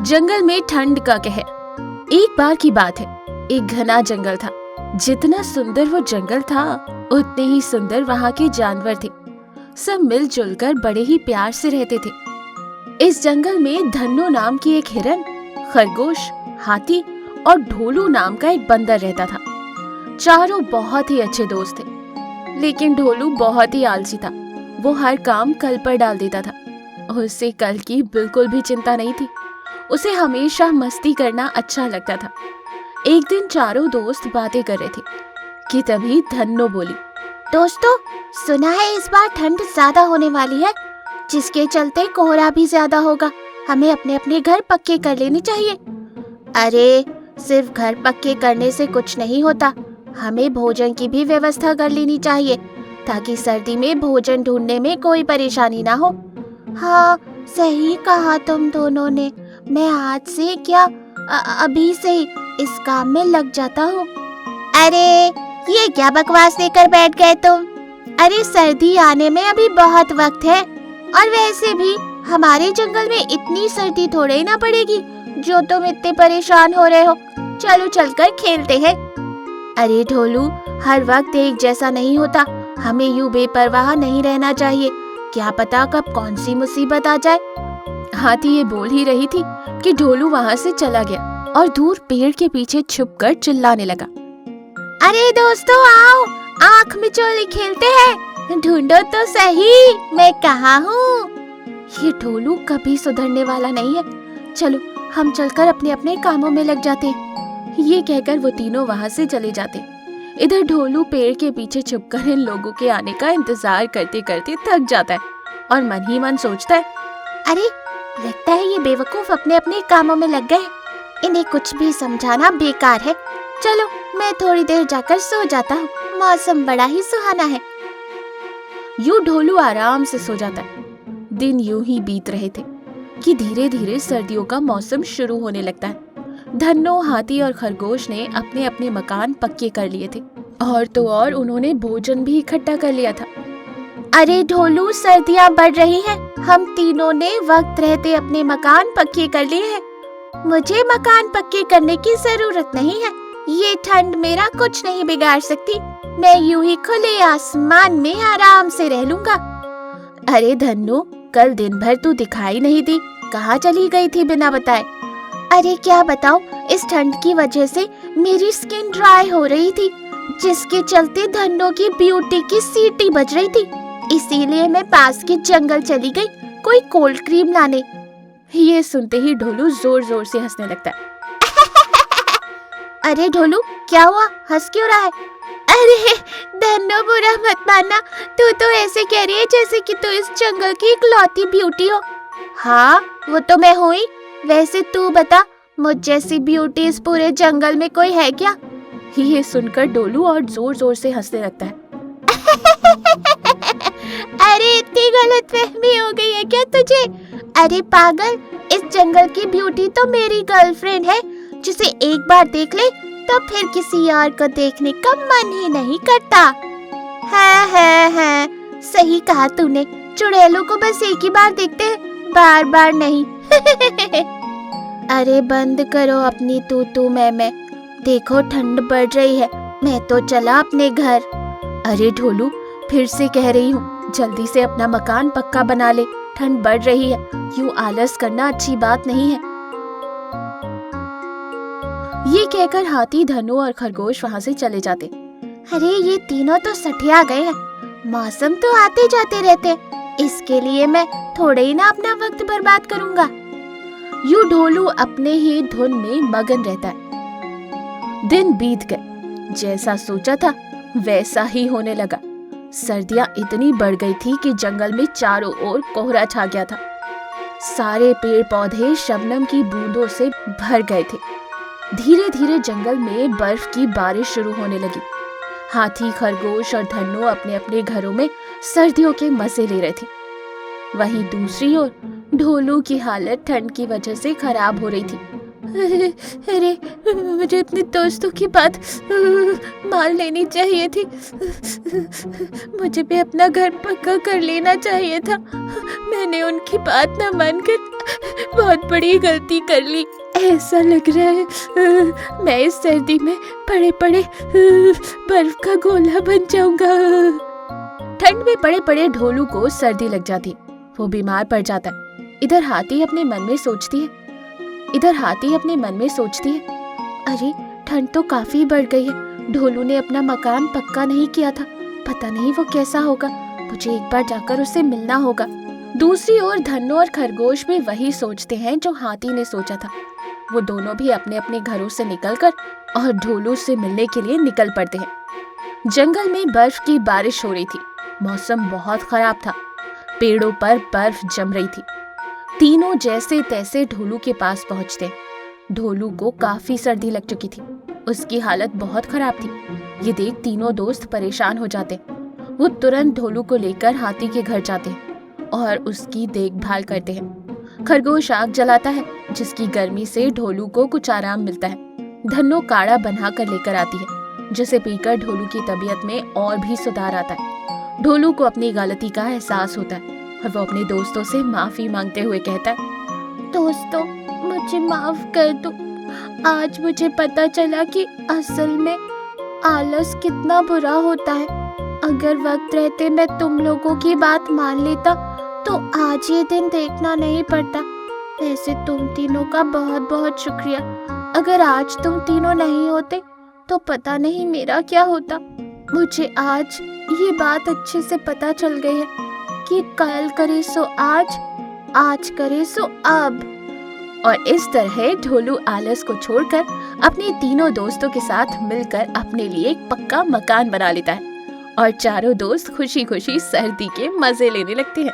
जंगल में ठंड का कहर। एक बार की बात है, एक घना जंगल था। जितना सुंदर वो जंगल था, उतने ही सुंदर वहाँ के जानवर थे। सब मिलजुल कर बड़े ही प्यार से रहते थे। इस जंगल में धन्नो नाम की एक हिरन, खरगोश, हाथी और ढोलू नाम का एक बंदर रहता था। चारों बहुत ही अच्छे दोस्त थे, लेकिन ढोलू बहुत ही आलसी था। वो हर काम कल पर डाल देता था। उसे कल की बिल्कुल भी चिंता नहीं थी। उसे हमेशा मस्ती करना अच्छा लगता था। एक दिन चारों दोस्त बातें कर रहे थे कि तभी धन्नो बोली, दोस्तों, सुना है इस बार ठंड ज्यादा होने वाली है, जिसके चलते कोहरा भी ज्यादा होगा। हमें अपने अपने घर पक्के कर लेने चाहिए। अरे, सिर्फ घर पक्के करने से कुछ नहीं होता, हमें भोजन की भी व्यवस्था कर लेनी चाहिए, ताकि सर्दी में भोजन ढूंढने में कोई परेशानी ना हो। हाँ, सही कहा तुम दोनों ने। मैं आज से क्या अभी से ही इस काम में लग जाता हूँ। अरे, ये क्या बकवास लेकर बैठ गए तुम? अरे, सर्दी आने में अभी बहुत वक्त है, और वैसे भी हमारे जंगल में इतनी सर्दी थोड़े ही ना पड़ेगी जो तुम इतने परेशान हो रहे हो। चलो चलकर खेलते हैं। अरे ढोलू, हर वक्त एक जैसा नहीं होता, हमें यूं बेपरवाह नहीं रहना चाहिए। क्या पता कब कौन सी मुसीबत आ जाए। हाथी ये बोल ही रही थी कि ढोलू वहाँ से चला गया और दूर पेड़ के पीछे छुपकर चिल्लाने लगा, अरे दोस्तों, आओ, आँख मिचोली खेलते हैं। ढूंढो तो सही, मैं कहाँ हूँ। ये ढोलू कभी सुधरने वाला नहीं है। चलो हम चलकर अपने अपने कामों में लग जाते हैं। ये कहकर वो तीनों वहाँ से चले जाते। इधर ढोलू पेड़ के पीछे छुपकर इन लोगों के आने का इंतजार करते करते थक जाता है और मन ही मन सोचता है, अरे, लगता है ये बेवकूफ अपने अपने कामों में लग गए। इन्हें कुछ भी समझाना बेकार है। चलो मैं थोड़ी देर जाकर सो जाता हूँ, मौसम बड़ा ही सुहाना है। यूं ढोलू आराम से सो जाता है। दिन यूं ही बीत रहे थे कि धीरे धीरे सर्दियों का मौसम शुरू होने लगता है। धन्नो, हाथी और खरगोश ने अपने अपने मकान पक्के कर लिए थे, और तो और उन्होंने भोजन भी इकट्ठा कर लिया था। अरे ढोलू, सर्दियाँ बढ़ रही हैं। हम तीनों ने वक्त रहते अपने मकान पक्के कर लिए हैं। मुझे मकान पक्के करने की जरूरत नहीं है। ये ठंड मेरा कुछ नहीं बिगाड़ सकती। मैं यूं ही खुले आसमान में आराम से रह लूंगा। अरे धन्नो, कल दिन भर तू दिखाई नहीं दी, कहाँ चली गई थी बिना बताए? अरे क्या बताऊं, इस ठंड की वजह से मेरी स्किन ड्राई हो रही थी, जिसके चलते धन्नो की ब्यूटी की सीटी बज रही थी। इसीलिए मैं पास के जंगल चली गई कोई कोल्ड क्रीम लाने। ये सुनते ही ढोलू जोर जोर से हंसने लगता है। अरे ढोलू, क्या हुआ? हंस क्यों रहा है? अरे धन्नो, बुरा मत मानना, तू तो ऐसे कह रही है जैसे कि तू इस जंगल की इकलौती ब्यूटी हो। हाँ, वो तो मैं हूँ ही। वैसे तू बता, मुझ जैसी ब्यूटी इस पूरे जंगल में कोई है क्या? ये सुनकर ढोलू और जोर जोर से हंसने लगता है। अरे, इतनी गलतफहमी हो गई है क्या तुझे? अरे पागल, इस जंगल की ब्यूटी तो मेरी गर्लफ्रेंड है, जिसे एक बार देख ले तो फिर किसी और को देखने का मन ही नहीं करता। हाँ, सही कहा तूने। चुड़ैलों को बस एक ही बार देखते हैं, बार बार नहीं। अरे बंद करो अपनी तू मैं। देखो ठंड बढ़ रही है, मैं तो चला अपने घर। अरे ढोलू, फिर से कह रही हूँ, जल्दी से अपना मकान पक्का बना ले, ठंड बढ़ रही है। यूं आलस करना अच्छी बात नहीं है। ये कहकर हाथी, धन्नो और खरगोश वहाँ से चले जाते। अरे ये तीनों तो सठिया गए हैं। मौसम तो आते जाते रहते, इसके लिए मैं थोड़े ही ना अपना वक्त बर्बाद करूंगा। यूं ढोलू अपने ही धुन में मगन रहता है। दिन बीत गए, जैसा सोचा था वैसा ही होने लगा। सर्दियां इतनी बढ़ गई थी कि जंगल में चारों ओर कोहरा छा गया था। सारे पेड़ पौधे शबनम की बूंदों से भर गए थे। धीरे धीरे जंगल में बर्फ की बारिश शुरू होने लगी। हाथी, खरगोश और धन्नो अपने अपने घरों में सर्दियों के मजे ले रहे थे। वहीं दूसरी ओर ढोलू की हालत ठंड की वजह से खराब हो रही थी। अरे, मुझे अपने दोस्तों की बात मान लेनी चाहिए थी। मुझे भी अपना घर पक्का कर लेना चाहिए था। मैंने उनकी बात न मानकर बहुत बड़ी गलती कर ली। ऐसा लग रहा है मैं इस सर्दी में पड़े पड़े बर्फ का गोला बन जाऊंगा। ठंड में पड़े पड़े ढोलू को सर्दी लग जाती, वो बीमार पड़ जाता है। इधर हाथी अपने मन में सोचती है, अरे ठंड तो काफी बढ़ गई है, ढोलू ने अपना मकान पक्का नहीं किया था, पता नहीं वो कैसा होगा, मुझे एक बार जाकर उससे मिलना होगा। दूसरी ओर धन्नो और खरगोश भी वही सोचते हैं जो हाथी ने सोचा था। वो दोनों भी अपने अपने घरों से निकलकर और ढोलू से मिलने के लिए निकल पड़ते हैं। जंगल में बर्फ की बारिश हो रही थी, मौसम बहुत खराब था, पेड़ों पर बर्फ जम रही थी। तीनों जैसे तैसे ढोलू के पास पहुंचते हैं। ढोलू को काफी सर्दी लग चुकी थी, उसकी हालत बहुत खराब थी। ये देख तीनों दोस्त परेशान हो जाते। वो तुरंत ढोलू को लेकर हाथी के घर जाते हैं और उसकी देखभाल करते हैं। खरगोश आग जलाता है, जिसकी गर्मी से ढोलू को कुछ आराम मिलता है। धन्नो काढ़ा बना कर लेकर आती है, जिसे पीकर ढोलू की तबीयत में और भी सुधार आता है। ढोलू को अपनी गलती का एहसास होता है और वो अपने दोस्तों से माफी मांगते हुए कहता है, दोस्तों मुझे माफ कर दो, आज मुझे पता चला कि असल में आलस कितना बुरा होता है। अगर वक्त रहते मैं तुम लोगों की बात मान लेता तो आज ये दिन देखना नहीं पड़ता। वैसे तुम तीनों का बहुत बहुत शुक्रिया, अगर आज तुम तीनों नहीं होते तो पता नहीं मेरा क्या होता। मुझे आज ये बात अच्छे से पता चल गई है कि कल करे सो आज करे सो अब। और इस तरह ढोलू आलस को छोड़कर अपने तीनों दोस्तों के साथ मिलकर अपने लिए एक पक्का मकान बना लेता है और चारों दोस्त खुशी खुशी सर्दी के मजे लेने लगते हैं।